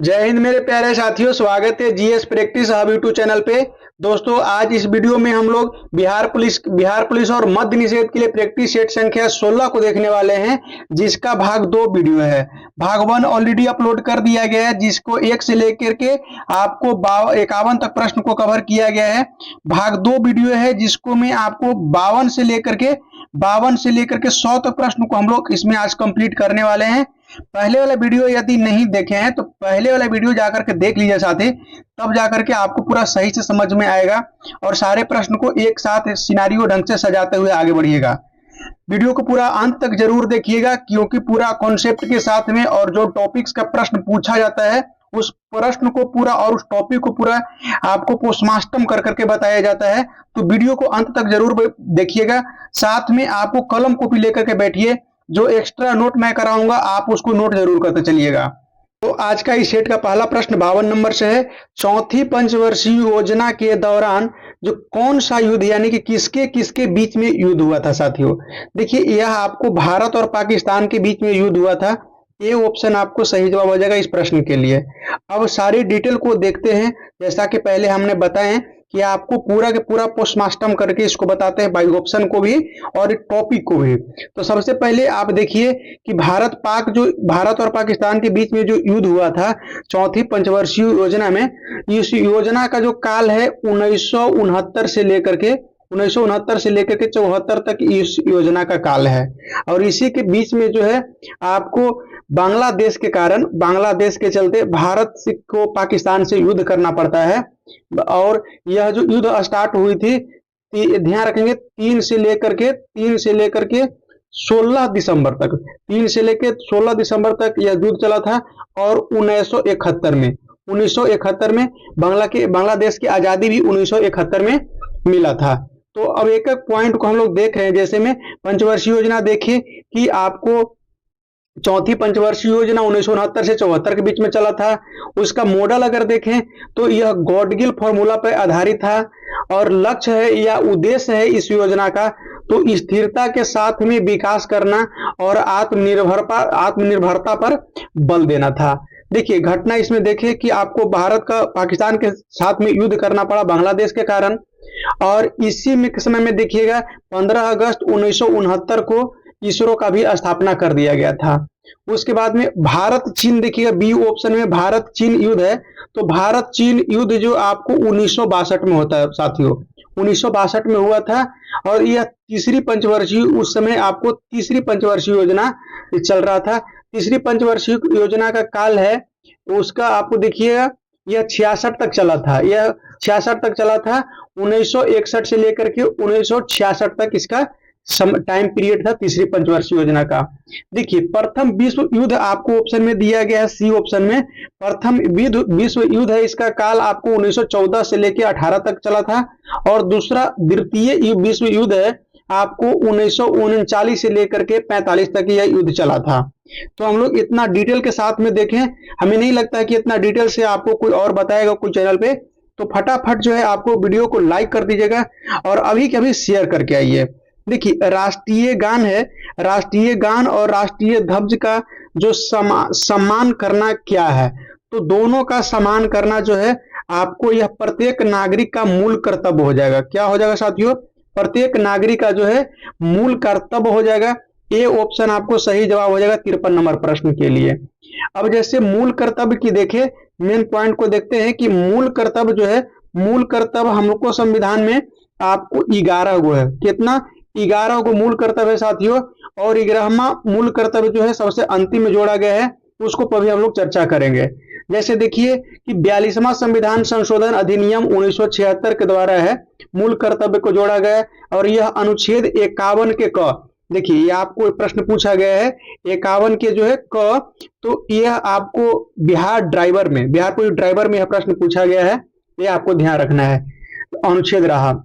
जय हिंद मेरे प्यारे साथियों, स्वागत है GS practice hub YouTube channel पे। दोस्तों, आज इस वीडियो में हम लोग बिहार पुलिस और मद्य निषेध के लिए प्रैक्टिस सेट संख्या 16 को देखने वाले हैं, जिसका भाग 2 वीडियो है। भाग 1 ऑलरेडी अपलोड कर दिया गया है, जिसको 1 से लेकर के आपको 51 तक प्रश्न को कवर किया गया है। भाग 2 वीडियो है, जिसको मैं आपको 52 से लेकर के 100 तक प्रश्न को हम लोग इसमें आज कंप्लीट करने वाले हैं। पहले वाला वीडियो यदि नहीं देखे हैं तो पहले वाला वीडियो जाकर के देख लीजिए साथी, तब जाकर के आपको पूरा सही से समझ में आएगा और सारे प्रश्न को एक साथ सिनारियो ढंग से सजाते हुए आगे बढ़िएगा। वीडियो को पूरा अंत तक जरूर देखिएगा, क्योंकि पूरा कॉन्सेप्ट के साथ में और जो टॉपिक्स का प्रश्न पूछा जाता है उस प्रश्न को पूरा और उस टॉपिक को पूरा आपको पोस्टमार्टम कर करके बताया जाता है। तो वीडियो को अंत तक जरूर देखिएगा। साथ में आपको कलम कॉपी लेकर के बैठिए, जो एक्स्ट्रा नोट मैं कराऊंगा आप उसको नोट जरूर करते चलिएगा। तो आज का इस सेट का पहला प्रश्न 52 नंबर से है। चौथी पंचवर्षीय योजना के दौरान जो कौन सा युद्ध यानी कि किसके किसके बीच में युद्ध हुआ था साथियों? देखिए, यह आपको भारत और पाकिस्तान के बीच में युद्ध हुआ था। ये ऑप्शन आपको सही जवाब हो जाएगा इस प्रश्न के लिए। अब सारी डिटेल को देखते हैं। जैसा कि पहले हमने बताया कि आपको पूरा के पूरा पोस्टमार्टम करके इसको बताते हैं, बाई ऑप्शन को भी और टॉपिक को भी। तो सबसे पहले आप देखिए कि भारत और पाकिस्तान के बीच में जो युद्ध हुआ था चौथी पंचवर्षीय योजना में, इस योजना का जो काल है 1969 से लेकर के 74 तक इस योजना का काल है। और इसी के बीच में जो है आपको बांग्लादेश के चलते भारत को पाकिस्तान से युद्ध करना पड़ता है। और यह जो युद्ध स्टार्ट हुई थी, ध्यान रखेंगे 3 से लेकर के 16 दिसंबर तक 3 से लेकर 16 दिसंबर तक यह युद्ध चला था। और 1971 में बांग्लादेश की आजादी भी 1971 में मिला था। तो अब एक एक पॉइंट को हम लोग देख रहे हैं। जैसे में पंचवर्षीय योजना देखिए कि आपको चौथी पंचवर्षीय योजना 1969 से 74 के बीच में चला था। उसका मॉडल अगर देखें तो यह गॉडगिल फॉर्मूला पर आधारित था। और लक्ष्य है या उद्देश्य है इस योजना का तो स्थिरता के साथ में विकास करना और आत्मनिर्भरता पर बल देना था। देखिए, घटना इसमें देखिए कि आपको भारत का पाकिस्तान के साथ में युद्ध करना पड़ा बांग्लादेश के कारण। और इसी में समय में देखिएगा 15 अगस्त 1969 को इसरो का भी स्थापना कर दिया गया था। उसके बाद में भारत चीन, देखिएगा बी ऑप्शन में भारत चीन युद्ध है। तो भारत चीन युद्ध जो आपको 1962 में होता है साथियों, 1962 में हुआ था। और यह तीसरी पंचवर्षीय, उस समय आपको तीसरी पंचवर्षीय योजना चल रहा था। तीसरी पंचवर्षीय योजना का काल है उसका आपको देखिएगा यह 66 तक चला था। 1961 से लेकर के 1966 तक इसका टाइम पीरियड था तीसरी पंचवर्षीय योजना का। देखिए, प्रथम विश्व युद्ध आपको ऑप्शन में दिया गया है, सी ऑप्शन में प्रथम विश्व युद्ध है। इसका काल आपको 1914 से लेकर 18 तक चला था। और दूसरा द्वितीय विश्व युद्ध है आपको 1939 से लेकर के 45 तक यह युद्ध चला था। तो हम लोग इतना डिटेल के साथ में देखें, हमें नहीं लगता है कि इतना डिटेल से आपको कोई और बताएगा कोई चैनल पे। तो फटाफट जो है आपको वीडियो को लाइक कर दीजिएगा और अभी के अभी शेयर करके आइए। देखिए, राष्ट्रीय गान है, राष्ट्रीय गान और राष्ट्रीय ध्वज का जो सम्मान करना क्या है? तो दोनों का सम्मान करना जो है आपको यह प्रत्येक नागरिक का मूल कर्तव्य हो जाएगा। क्या हो जाएगा साथियों? प्रत्येक नागरिक का जो है मूल कर्तव्य हो जाएगा। ये ऑप्शन आपको सही जवाब हो जाएगा 53 नंबर प्रश्न के लिए। अब जैसे मूल कर्तव्य की देखें, मेन पॉइंट को देखते हैं कि मूल कर्तव्य जो है, मूल कर्तव्य हमको संविधान में आपको 11 गो है। कितना? 11 गो मूल कर्तव्य है साथियों। और 11वां मूल कर्तव्य जो है सबसे अंतिम में जोड़ा गया है, उसको पर भी हम लोग चर्चा करेंगे। जैसे देखिए कि 42वां संविधान संशोधन अधिनियम 1976 के द्वारा है मूल कर्तव्य को जोड़ा गया है। और यह अनुच्छेद 51 के क, देखिए ये आपको प्रश्न पूछा गया है 51 के जो है क, तो यह आपको बिहार पुलिस ड्राइवर में यह प्रश्न पूछा गया है। ये आपको ध्यान रखना है। अनुच्छेद रहा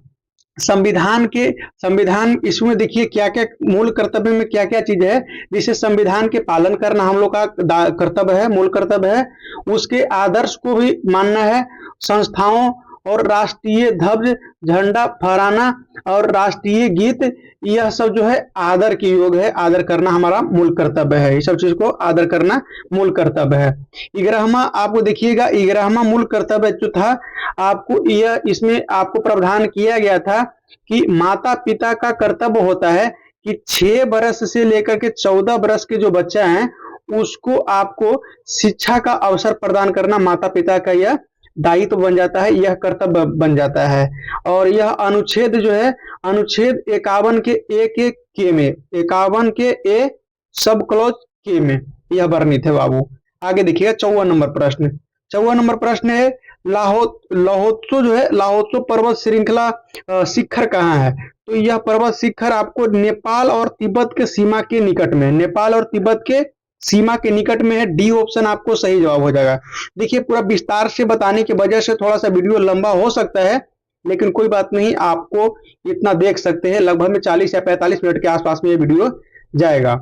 संविधान इसमें देखिए क्या क्या मूल कर्तव्य में क्या क्या चीज है, जिसे संविधान के पालन करना हम लोग का कर्तव्य है, मूल कर्तव्य है। उसके आदर्श को भी मानना है, संस्थाओं और राष्ट्रीय ध्वज झंडा फहराना और राष्ट्रीय गीत, यह सब जो है आदर के योग है। आदर करना हमारा मूल कर्तव्य है, ये सब चीज को आदर करना मूल कर्तव्य है। 11वां आपको देखिएगा, 11वां मूल कर्तव्य जो था आपको, यह इसमें आपको प्रावधान किया गया था कि माता पिता का कर्तव्य होता है कि 6 वर्ष से लेकर के 14 वर्ष के जो बच्चा है उसको आपको शिक्षा का अवसर प्रदान करना माता पिता का यह दायित्व बन जाता है, यह कर्तव्य बन जाता है। और यह अनुच्छेद जो है, अनुच्छेद 51 के एक के में, 51 के ए सब क्लॉज के में यह वर्णित है बाबू। आगे देखिएगा 54 नंबर प्रश्न। 54 नंबर प्रश्न है लाहोत्सो जो है, लाहोत्सो पर्वत श्रृंखला शिखर कहाँ है? तो यह पर्वत शिखर आपको नेपाल और तिब्बत के सीमा के निकट में, नेपाल और तिब्बत के सीमा के निकट में है। डी ऑप्शन आपको सही जवाब हो जाएगा। देखिए पूरा विस्तार से बताने की वजह से थोड़ा सा वीडियो लंबा हो सकता है, लेकिन कोई बात नहीं, आपको इतना देख सकते हैं। लगभग में 40 या 45 मिनट के आसपास में ये वीडियो जाएगा।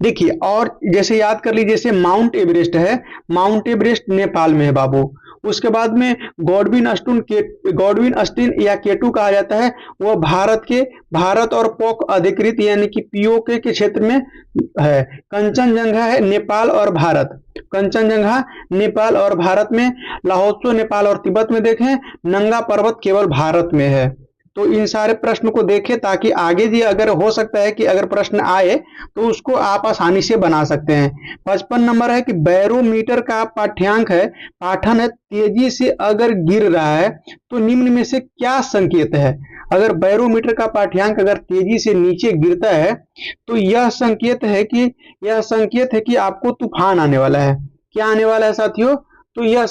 देखिए और जैसे याद कर लीजिए, जैसे माउंट एवरेस्ट है, माउंट एवरेस्ट नेपाल में है बाबू। उसके बाद में गॉडविन अस्टीन या केटू कहा जाता है, वह भारत और पोक अधिकृत यानी कि पीओके के क्षेत्र में है। कंचनजंगा है नेपाल और भारत, कंचनजंगा नेपाल और भारत में। लाहोत्सो नेपाल और तिब्बत में देखें। नंगा पर्वत केवल भारत में है। तो इन सारे प्रश्न को देखें ताकि आगे भी अगर हो सकता है कि अगर प्रश्न आए तो उसको आप आसानी से बना सकते हैं। 55 नंबर है कि बैरोमीटर का पाठ्यांक है, पाठन है, तेजी से अगर गिर रहा है तो निम्न में से क्या संकेत है? अगर बैरोमीटर का पाठ्यांक अगर तेजी से नीचे गिरता है तो यह संकेत है कि आपको तूफान आने वाला है। क्या आने वाला है साथियों? तो यह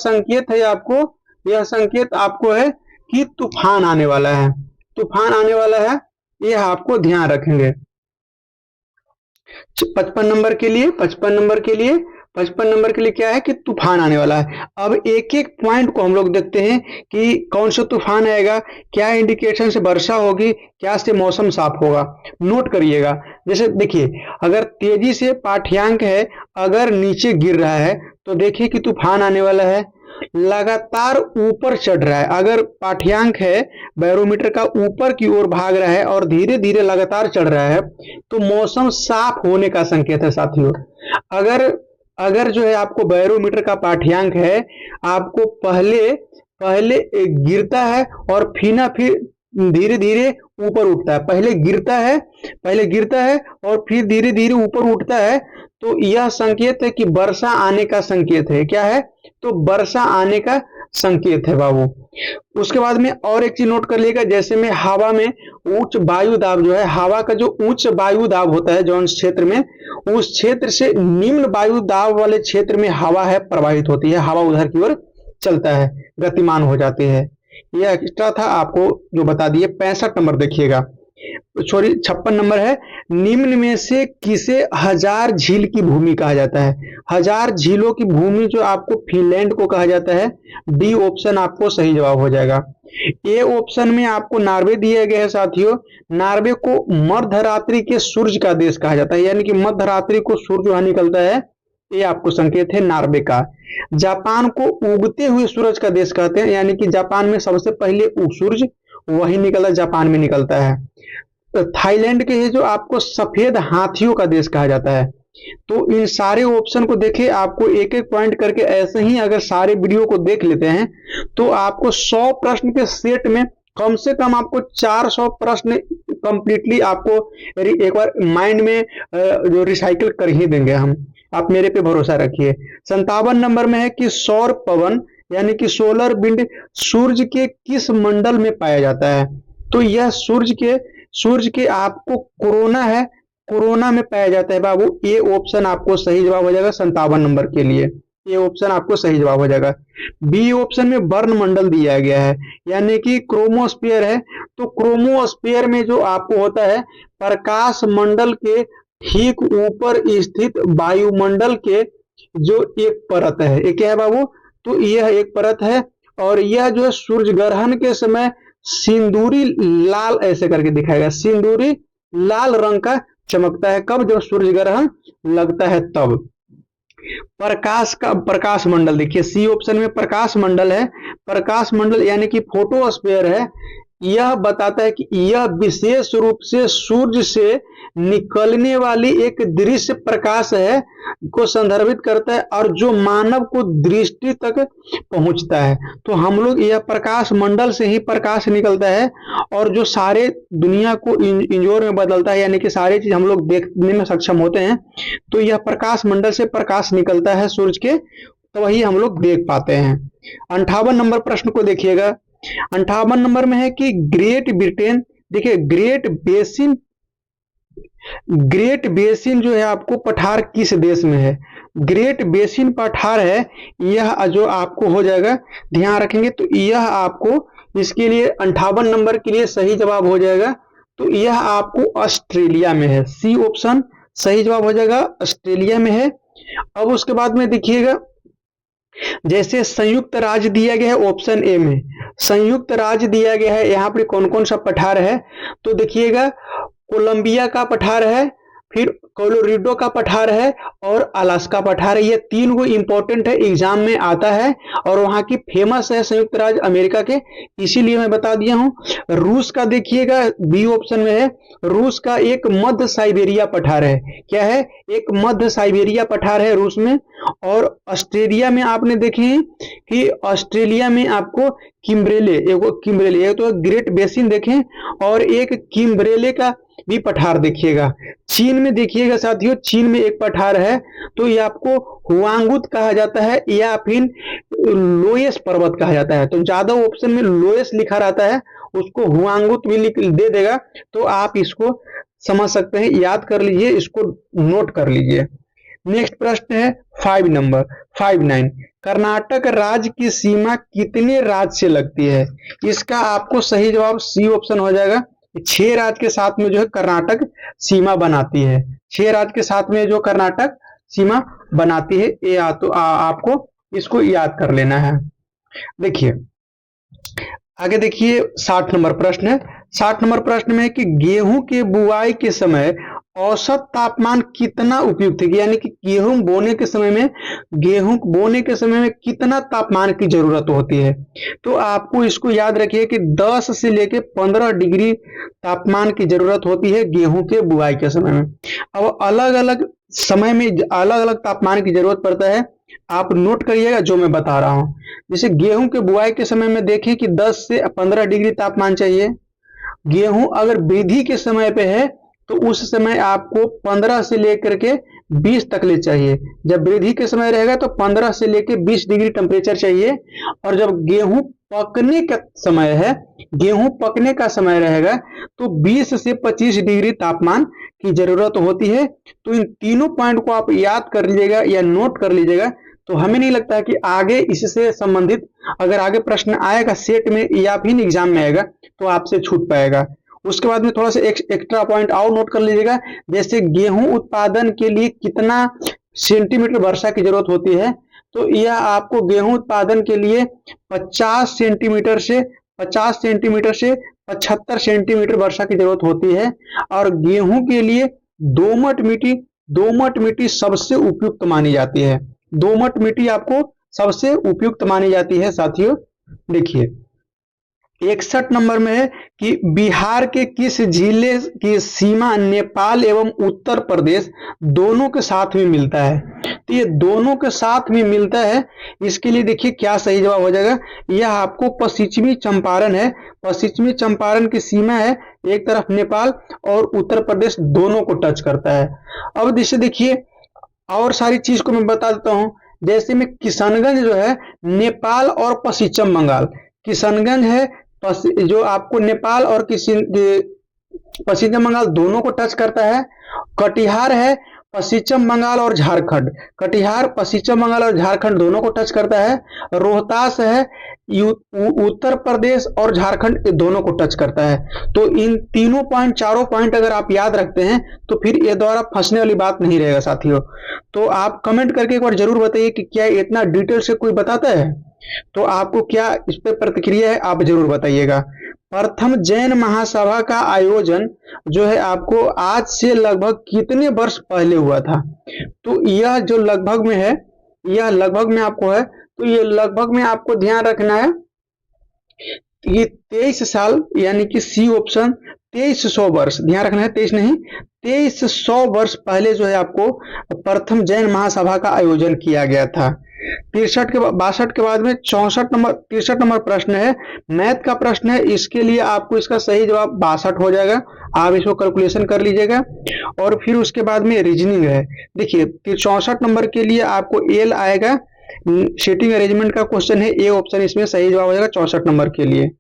संकेत आपको है कि तूफान आने वाला है, तूफान आने वाला है, यह आपको ध्यान रखेंगे। 55 नंबर के लिए क्या है कि तूफान आने वाला है। अब एक एक पॉइंट को हम लोग देखते हैं कि कौन सा तूफान आएगा, क्या इंडिकेशन से वर्षा होगी, क्या से मौसम साफ होगा। नोट करिएगा। जैसे देखिए अगर तेजी से पाठ्यांक है, अगर नीचे गिर रहा है तो देखिए कि तूफान आने वाला है। लगातार ऊपर चढ़ रहा है, अगर पाठ्यांक है बैरोमीटर का ऊपर की ओर भाग रहा है और धीरे धीरे लगातार चढ़ रहा है तो मौसम साफ होने का संकेत है साथियों। अगर जो है आपको बैरोमीटर का पाठ्यांक है, आपको पहले गिरता है और फिर धीरे धीरे ऊपर उठता है, पहले गिरता है और फिर धीरे धीरे ऊपर उठता है, तो यह संकेत है कि वर्षा आने का संकेत है। क्या है? तो वर्षा आने का संकेत है बाबू। उसके बाद में और एक चीज नोट कर लीजिएगा, जैसे में हवा में उच्च वायु दाब जो है, हवा का जो उच्च वायु दाब होता है जो क्षेत्र में, उस क्षेत्र से निम्न वायु दाब वाले क्षेत्र में हवा है प्रवाहित होती है, हवा उधर की ओर चलता है, गतिमान हो जाती है। यह एक्स्ट्रा था आपको जो बता दिए। 65 नंबर देखिएगा, सॉरी 56 नंबर है, निम्न में से किसे हजार झील की भूमि कहा जाता है? हजार झीलों की भूमि जो आपको फिनलैंड को कहा जाता है। डी ऑप्शन आपको सही जवाब हो जाएगा। ए ऑप्शन में आपको नॉर्वे दिया गया है साथियों। नॉर्वे को मध्यरात्रि के सूर्य का देश कहा जाता है, यानी कि मध्यरात्रि को सूर्य वहां निकलता है, ये आपको संकेत है नॉर्वे का। जापान को उगते हुए सूरज का देश कहते हैं, यानी कि जापान में सबसे पहले सूरज वही निकलता है, जापान में निकलता है। तो थाईलैंड के जो आपको सफेद हाथियों का देश कहा जाता है। तो इन सारे ऑप्शन को देखें, आपको एक एक पॉइंट करके ऐसे ही अगर सारे वीडियो को देख लेते हैं तो आपको 100 प्रश्न के सेट में कम से कम आपको 400 प्रश्न कंप्लीटली आपको एक बार माइंड में जो रिसाइकिल कर ही देंगे हम, आप मेरे पे भरोसा रखिए। 57 नंबर में है कि सौर पवन यानी कि सोलर विंड सूर्य के किस मंडल में पाया जाता है? तो यह सूर्य के आपको कोरोना में पाया जाता है बाबू। ये ऑप्शन आपको सही जवाब हो जाएगा 57 नंबर के लिए, ये ऑप्शन आपको सही जवाब हो जाएगा। बी ऑप्शन में वर्ण मंडल दिया गया है, यानी कि क्रोमोस्फीयर है। तो क्रोमोस्फीयर में जो आपको होता है प्रकाश मंडल के ठीक ऊपर स्थित वायुमंडल के जो एक परत है, ये क्या है बाबू? तो यह एक परत है और यह जो है सूर्य ग्रहण के समय सिंदूरी लाल ऐसे करके दिखाएगा, सिंदूरी लाल रंग का चमकता है। कब? जब सूर्य ग्रहण लगता है तब। प्रकाश मंडल, देखिए सी ऑप्शन में प्रकाश मंडल है। प्रकाश मंडल यानी कि फोटोस्फीयर है। यह बताता है कि यह विशेष रूप से सूर्य से निकलने वाली एक दृश्य प्रकाश है को संदर्भित करता है और जो मानव को दृष्टि तक पहुंचता है। तो हम लोग यह प्रकाश मंडल से ही प्रकाश निकलता है और जो सारे दुनिया को इंजोर में बदलता है, यानी कि सारी चीज हम लोग देखने में सक्षम होते हैं। तो यह प्रकाश मंडल से प्रकाश निकलता है सूर्य के, तो वही हम लोग देख पाते हैं। 58 नंबर प्रश्न को देखिएगा। 58 नंबर में है कि ग्रेट ब्रिटेन, देखिए ग्रेट बेसिन जो है आपको पठार किस देश में है? ग्रेट बेसिन पठार है, यह जो आपको हो जाएगा, ध्यान रखेंगे तो यह आपको इसके लिए 58 नंबर के लिए सही जवाब हो जाएगा। तो यह आपको ऑस्ट्रेलिया में है। सी ऑप्शन सही जवाब हो जाएगा, ऑस्ट्रेलिया में है। अब उसके बाद में देखिएगा, जैसे संयुक्त राज्य दिया गया है ऑप्शन ए में, संयुक्त राज्य दिया गया है, यहाँ पर कौन कौन सा पठार है तो देखिएगा, कोलंबिया का पठार है, फिर कोलोराडो का पठार है और अलास्का पठार है। ये तीन वो इंपॉर्टेंट है, एग्जाम में आता है और वहां की फेमस है संयुक्त राज्य अमेरिका के, इसीलिए मैं बता दिया हूं। रूस का देखिएगा, बी ऑप्शन में है, रूस का एक मध्य साइबेरिया पठार है। क्या है? एक मध्य साइबेरिया पठार है रूस में। और ऑस्ट्रेलिया में आपने देखे कि ऑस्ट्रेलिया में आपको किम्ब्रेले, एक तो ग्रेट बेसिन देखें और एक किम्ब्रेले का भी पठार देखिएगा। चीन में देखिएगा साथियों, चीन में एक पठार है, तो ये आपको हुआंगुत कहा जाता है या फिर लोएस पर्वत कहा जाता है। तो ज्यादा ऑप्शन में लोएस लिखा रहता है, उसको हुआंगुत भी लिख दे देगा, तो आप इसको समझ सकते हैं, याद कर लीजिए, इसको नोट कर लीजिए। नेक्स्ट प्रश्न है 5 नंबर 59, कर्नाटक राज्य की सीमा कितने राज्य से लगती है? इसका आपको सही जवाब सी ऑप्शन हो जाएगा। 6 राज्य के साथ में जो है कर्नाटक सीमा बनाती है। 6 राज्य के साथ में जो कर्नाटक सीमा बनाती है, ये आपको इसको याद कर लेना है। देखिए आगे देखिए 60 नंबर प्रश्न है। 60 नंबर प्रश्न में है कि गेहूं के बुआई के समय औसत तापमान कितना उपयुक्त है, यानी कि गेहूं बोने के समय में कितना तापमान की जरूरत होती है? तो आपको इसको याद रखिए कि 10 से लेके 15 डिग्री तापमान की जरूरत होती है गेहूं के बुआई के समय में। अब अलग अलग समय में अलग अलग तापमान की जरूरत पड़ता है, आप नोट करिएगा जो मैं बता रहा हूं। जैसे गेहूं के बुआई के समय में देखें कि 10 से 15 डिग्री तापमान चाहिए। गेहूं अगर वृद्धि के समय पे है तो उस समय आपको 15 से लेकर के 20 तक ले चाहिए। जब वृद्धि के समय रहेगा तो 15 से लेकर 20 डिग्री टेम्परेचर चाहिए। और जब गेहूं पकने का समय है, गेहूं पकने का समय रहेगा तो 20 से 25 डिग्री तापमान की जरूरत होती है। तो इन तीनों पॉइंट को आप याद कर लीजिएगा या नोट कर लीजिएगा। तो हमें नहीं लगता है कि आगे इससे संबंधित अगर आगे प्रश्न आएगा सेट में या फिर एग्जाम में आएगा तो आपसे छूट पाएगा। उसके बाद में थोड़ा सा एक्स्ट्रा पॉइंट और नोट कर लीजिएगा, जैसे गेहूं उत्पादन के लिए कितना सेंटीमीटर वर्षा की जरूरत होती है? तो यह आपको गेहूं उत्पादन के लिए 50 सेंटीमीटर से 75 सेंटीमीटर वर्षा की जरूरत होती है। और गेहूं के लिए दोमट मिट्टी सबसे उपयुक्त मानी जाती है। दोमट मिट्टी आपको सबसे उपयुक्त मानी जाती है साथियों। देखिए 61 नंबर में है कि बिहार के किस जिले की सीमा नेपाल एवं उत्तर प्रदेश दोनों के साथ में मिलता है? तो ये दोनों के साथ में मिलता है, इसके लिए देखिए क्या सही जवाब हो जाएगा। यह आपको पश्चिमी चंपारण है। पश्चिमी चंपारण की सीमा है, एक तरफ नेपाल और उत्तर प्रदेश दोनों को टच करता है। अब जैसे देखिए और सारी चीज को मैं बता देता हूं, जैसे में किशनगंज जो है नेपाल और पश्चिम बंगाल, किशनगंज है जो आपको नेपाल और पश्चिम बंगाल दोनों को टच करता है। कटिहार है पश्चिम बंगाल और झारखंड, कटिहार पश्चिम बंगाल और झारखंड दोनों को टच करता है। रोहतास है उत्तर प्रदेश और झारखंड दोनों को टच करता है। तो इन तीनों पॉइंट चारों पॉइंट अगर आप याद रखते हैं तो फिर ये द्वारा फंसने वाली बात नहीं रहेगा साथियों। तो आप कमेंट करके एक बार जरूर बताइए कि क्या इतना डिटेल से कोई बताता है, तो आपको क्या इस पर प्रतिक्रिया है आप जरूर बताइएगा। प्रथम जैन महासभा का आयोजन जो है आपको आज से लगभग कितने वर्ष पहले हुआ था? तो यह जो लगभग में है, यह लगभग में आपको है, तो ये लगभग में आपको ध्यान रखना है ये 23 साल, यानी कि सी ऑप्शन 2300 वर्ष, ध्यान रखना है 23 नहीं 2300 वर्ष पहले जो है आपको प्रथम जैन महासभा का आयोजन किया गया था। 63 के 62 के बाद में 63 नंबर प्रश्न है, मैथ का प्रश्न है। इसके लिए आपको इसका सही जवाब 62 हो जाएगा, आप इसको कैलकुलेशन कर लीजिएगा। और फिर उसके बाद में रीजनिंग है। देखिए 64 नंबर के लिए आपको एल आएगा, सीटिंग अरेंजमेंट का क्वेश्चन है, ए ऑप्शन इसमें सही जवाब हो जाएगा 64 नंबर के लिए।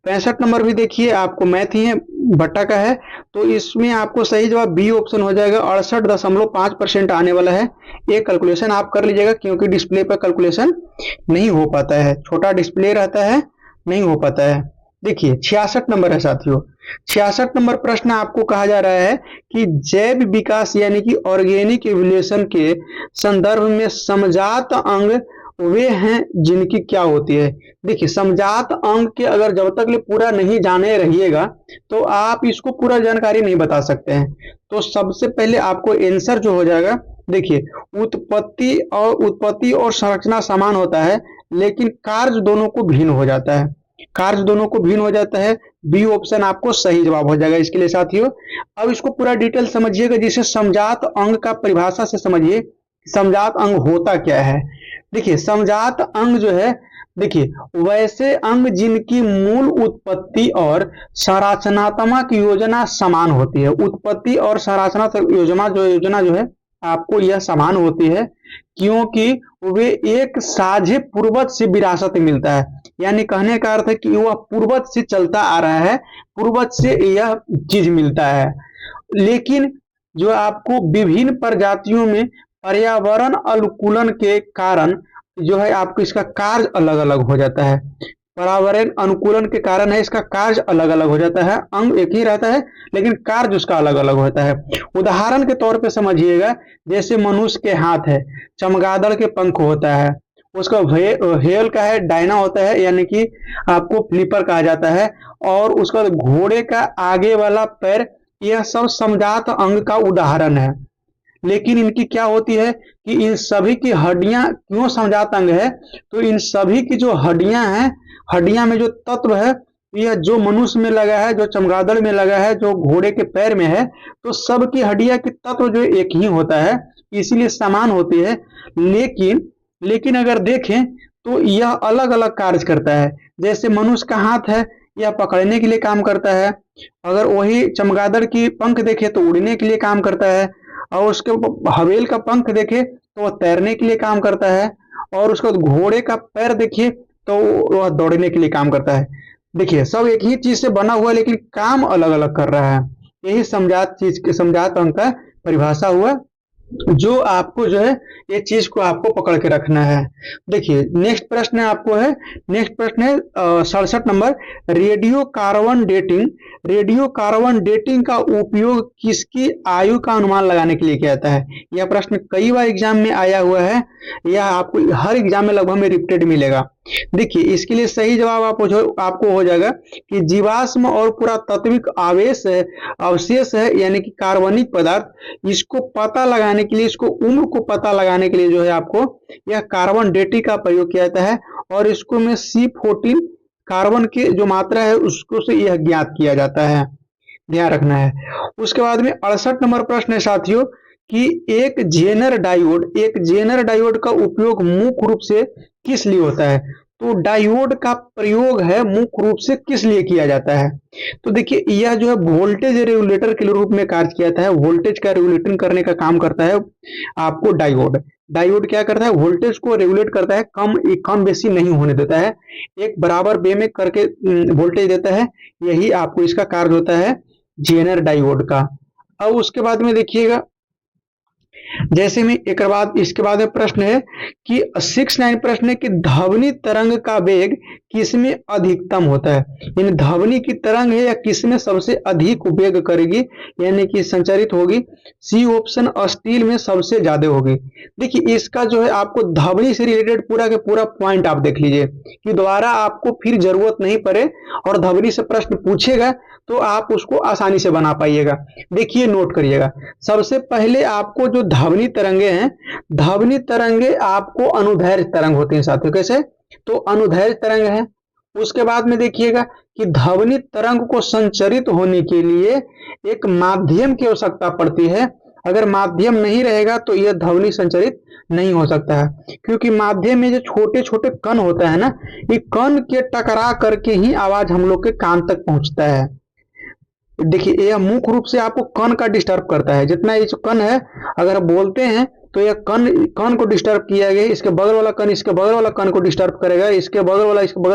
65 नंबर भी देखिए आपको मैथ ही है, भट्टा का है, तो इसमें आपको सही जवाब बी ऑप्शन हो जाएगा। 68.5% आने वाला है। एक कैलकुलेशन आप कर लीजिएगा, क्योंकि डिस्प्ले पर कैलकुलेशन नहीं हो पाता है, छोटा डिस्प्ले रहता है, नहीं हो पाता है। देखिए 66 नंबर है साथियों। 66 नंबर प्रश्न आपको कहा जा रहा है कि जैव विकास यानी कि ऑर्गेनिक इवोल्यूशन के संदर्भ में समजात अंग वे हैं जिनकी क्या होती है। देखिए समजात अंग के अगर जब तक पूरा नहीं जाने रहिएगा तो आप इसको पूरा जानकारी नहीं बता सकते हैं। तो सबसे पहले आपको आंसर जो हो जाएगा, देखिए उत्पत्ति और संरचना समान होता है, लेकिन कार्य दोनों को भिन्न हो जाता है। कार्य दोनों को भिन्न हो जाता है, बी ऑप्शन आपको सही जवाब हो जाएगा इसके लिए साथियों। अब इसको पूरा डिटेल समझिएगा, जिसे समजात अंग का परिभाषा से समझिए समजात अंग होता क्या है। देखिए समजात अंग जो है, देखिए वैसे अंग जिनकी मूल उत्पत्ति और संरचनात्मक योजना समान होती है। उत्पत्ति और संरचनात्मक योजना जो है आपको यह समान होती है, क्योंकि वे एक साझे पूर्वज से विरासत मिलता है। यानी कहने का अर्थ है कि वह पूर्वज से चलता आ रहा है, पूर्वज से यह चीज मिलता है। लेकिन जो आपको विभिन्न प्रजातियों में पर्यावरण अनुकूलन के कारण जो है आपको इसका कार्य अलग अलग हो जाता है। पर्यावरण अनुकूलन के कारण है, इसका कार्य अलग अलग हो जाता है। अंग एक ही रहता है लेकिन कार्य उसका अलग अलग होता है। उदाहरण के तौर पे समझिएगा, जैसे मनुष्य के हाथ है, चमगादड़ के पंख होता है, उसका हेल का है, डायना होता है, यानी कि आपको फ्लिपर कहा जाता है, और उसका घोड़े का आगे वाला पैर, यह सब समजात अंग का उदाहरण है। लेकिन इनकी क्या होती है कि इन सभी की हड्डियां क्यों समजात अंग है, तो इन सभी की जो हड्डियां हैं, हड्डियां में जो तत्व है, यह जो मनुष्य में लगा है, जो चमगादड़ में लगा है, जो घोड़े के पैर में है, तो सबकी हड्डियां के तत्व जो एक ही होता है, इसीलिए समान होती है। लेकिन अगर देखें तो यह अलग अलग कार्य करता है। जैसे मनुष्य का हाथ है, यह पकड़ने के लिए काम करता है। अगर वही चमगादड़ की पंख देखे तो उड़ने के लिए काम करता है, और उसके हवेल का पंख देखे तो वह तैरने के लिए काम करता है, और उसका घोड़े का पैर देखिए तो वह दौड़ने के लिए काम करता है। देखिए सब एक ही चीज से बना हुआ है, लेकिन काम अलग अलग कर रहा है। यही समजात अंग का परिभाषा हुआ, जो आपको जो है ये चीज को आपको पकड़ के रखना है। देखिए नेक्स्ट प्रश्न आपको है, नेक्स्ट प्रश्न है 67 नंबर, रेडियो कार्बन डेटिंग का उपयोग किसकी आयु का अनुमान लगाने के लिए किया जाता है। यह प्रश्न कई बार एग्जाम में आया हुआ है, यह आपको हर एग्जाम में लगभग में रिपीटेड मिलेगा। देखिए इसके लिए सही जवाब आपको हो जाएगा कि जीवाश्म और पुरातात्विक अवशेष है, यानी कि कार्बनिक पदार्थ, इसको पता लगाने के लिए, इसको उम्र को पता लगाने के लिए जो है आपको यह कार्बन डेटिंग का प्रयोग किया जाता है, और इसको में C14 कार्बन की जो मात्रा है उसको से यह ज्ञात किया जाता है, ध्यान रखना है। उसके बाद में 68 नंबर प्रश्न है साथियों कि एक जेनर डायोड का उपयोग मुख्य रूप से किस लिए होता है। तो डायोड का प्रयोग है मुख्य रूप से किस लिए किया जाता है। तो देखिए यह जो है वोल्टेज रेगुलेटर के रूप में कार्य किया जाता है, वोल्टेज का रेगुलेटिंग करने का काम करता है आपको डायोड क्या करता है, वोल्टेज को रेगुलेट करता है, कम बेसी नहीं होने देता है, एक बराबर वे में करके वोल्टेज देता है। यही आपको इसका कार्य होता है जेनर डायोड का। अब उसके बाद में देखिएगा जैसे में एक बाद इसके बाद में प्रश्न है कि 6-9 प्रश्न है कि ध्वनि तरंग का वेग किसमें अधिकतम होता है, यानी ध्वनि की तरंग है या किसमें सबसे अधिक वेग करेगी यानी कि संचारित होगी। सी ऑप्शन स्टील में सबसे ज्यादा होगी। देखिए इसका जो है आपको ध्वनि से रिलेटेड पूरा के पूरा पॉइंट आप देख लीजिए कि दोबारा आपको फिर जरूरत नहीं पड़े और ध्वनि से प्रश्न पूछेगा तो आप उसको आसानी से बना पाइएगा। देखिए नोट करिएगा, सबसे पहले आपको जो ध्वनि तरंगे हैं, ध्वनि तरंगे आपको अनुदैर्घ्य तरंग होते हैं साथियों। कैसे? तो अनुदैर्घ्य तरंग है। उसके बाद में देखिएगा कि ध्वनि तरंग को संचरित होने के लिए एक माध्यम की आवश्यकता पड़ती है। अगर माध्यम नहीं रहेगा तो यह ध्वनि संचरित नहीं हो सकता है, क्योंकि माध्यम में जो छोटे छोटे कण होता है ना, ये कण के टकरा करके ही आवाज हम लोग के कान तक पहुंचता है। देखिए यह मुख्य रूप से आपको कण का डिस्टर्ब करता है। जितना ये जो कण है अगर आप बोलते हैं तो यह कण को डिस्टर्ब किया गया, इसके बगल वाला कण इसके बगल वाला कण को डिस्टर्ब करेगा, इसके बगल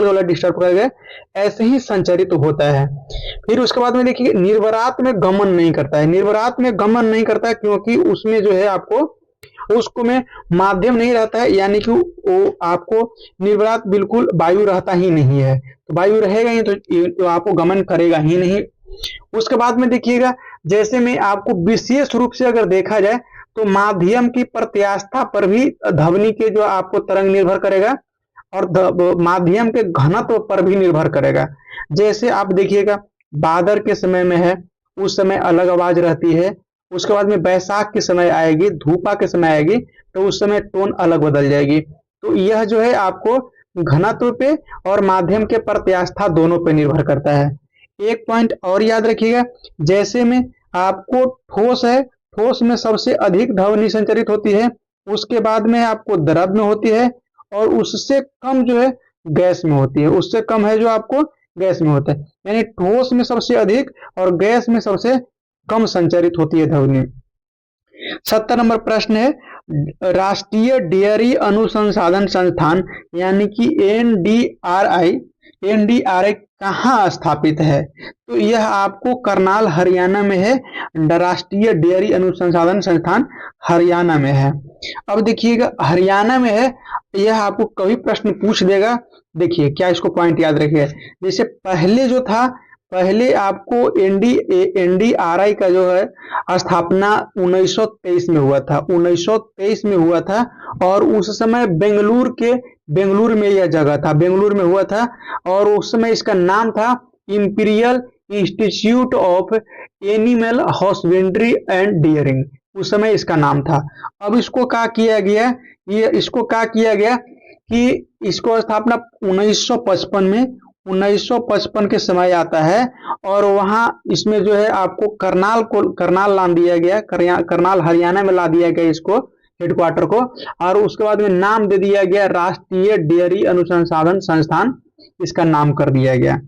वाला डिस्टर्ब करेगा, ऐसे ही संचरित होता है। फिर उसके बाद में देखिए निर्वरात में गमन नहीं करता है। निर्वरात में गमन नहीं करता है क्योंकि उसमें जो है आपको उसको में माध्यम नहीं रहता है, यानी कि वो आपको निर्वरात बिल्कुल वायु रहता ही नहीं है, तो वायु रहेगा ही तो आपको गमन करेगा ही नहीं। उसके बाद में देखिएगा जैसे में आपको विशेष रूप से अगर देखा जाए तो माध्यम की प्रत्यास्थता पर भी ध्वनि के जो आपको तरंग निर्भर करेगा और माध्यम के घनत्व पर भी निर्भर करेगा। जैसे आप देखिएगा बादर के समय में है उस समय अलग आवाज रहती है, उसके बाद में बैसाख के समय आएगी, धूपा के समय आएगी तो उस समय टोन अलग बदल जाएगी। तो यह जो है आपको घनत्व पे और माध्यम के प्रत्यास्थता दोनों पे निर्भर करता है। एक पॉइंट और याद रखिएगा, जैसे में आपको ठोस है, ठोस में सबसे अधिक ध्वनि संचरित होती है, उसके बाद में आपको द्रव में होती है और उससे कम जो है गैस में होती है, उससे कम है जो आपको गैस में होता है। यानी ठोस में सबसे अधिक और गैस में सबसे कम संचरित होती है ध्वनि। 70 नंबर प्रश्न है राष्ट्रीय डेयरी अनुसंधान संस्थान यानी कि एनडीआरआई कहाँ स्थापित है? तो यह आपको करनाल हरियाणा में है। राष्ट्रीय डेयरी अनुसंधान संस्थान हरियाणा में है। अब देखिएगा हरियाणा में है, यह आपको कभी प्रश्न पूछ देगा। देखिए क्या इसको पॉइंट याद रखिए, जैसे पहले जो था, पहले आपको एनडीआरआई का जो है स्थापना 1923 में हुआ था, 1923 में हुआ था और उस समय बेंगलुरु में यह जगह था, बेंगलुरु में हुआ था और उस समय इसका नाम था imperial institute of animal husbandry and dairying, उस समय इसका नाम था। अब इसको क्या किया गया, इसको क्या किया गया कि इसको स्थापना 1955 के समय आता है और वहां इसमें जो है आपको करनाल ला दिया गया, करनाल हरियाणा में ला दिया गया इसको हेडक्वार्टर को, और उसके बाद में नाम दे दिया गया राष्ट्रीय डेयरी अनुसंधान संस्थान, इसका नाम कर दिया गया।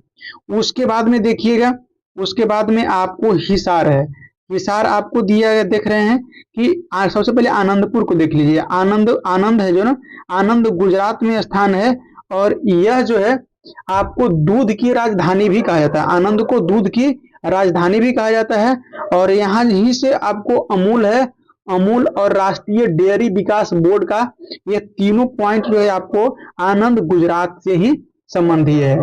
उसके बाद में देखिएगा, उसके बाद में आपको हिसार है, हिसार आपको दिया गया, देख रहे हैं कि सबसे पहले आनंदपुर को देख लीजिए। आनंद है जो ना, आनंद गुजरात में स्थान है और यह जो है आपको दूध की राजधानी भी कहा जाता है, आनंद को दूध की राजधानी भी कहा जाता है। और यहाँ ही से आपको अमूल है, अमूल और राष्ट्रीय डेयरी विकास बोर्ड का, ये तीनों पॉइंट जो है आपको आनंद गुजरात से ही संबंधी है।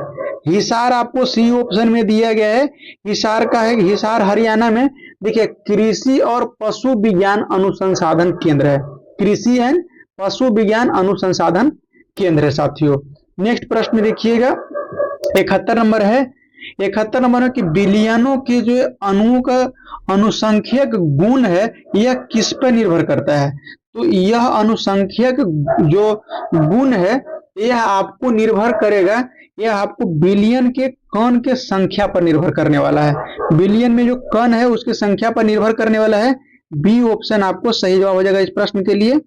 हिसार आपको सी ऑप्शन में दिया गया है, हिसार का है, हिसार हरियाणा में। देखिए कृषि और पशु विज्ञान अनुसंधान केंद्र है, कृषि एंड पशु विज्ञान अनुसंधान केंद्र है साथियों। नेक्स्ट प्रश्न देखिएगा 71 नंबर है, 71 नंबर है कि बिलियनों के जो अणुओं का अनुसंख्यक गुण है यह किस पर निर्भर करता है? तो यह अनुसंख्यक जो गुण है यह आपको निर्भर करेगा, यह आपको बिलियन के कण के संख्या पर निर्भर करने वाला है। बिलियन में जो कण है उसकी संख्या पर निर्भर करने वाला है। बी ऑप्शन आपको सही जवाब हो जाएगा इस प्रश्न के लिए।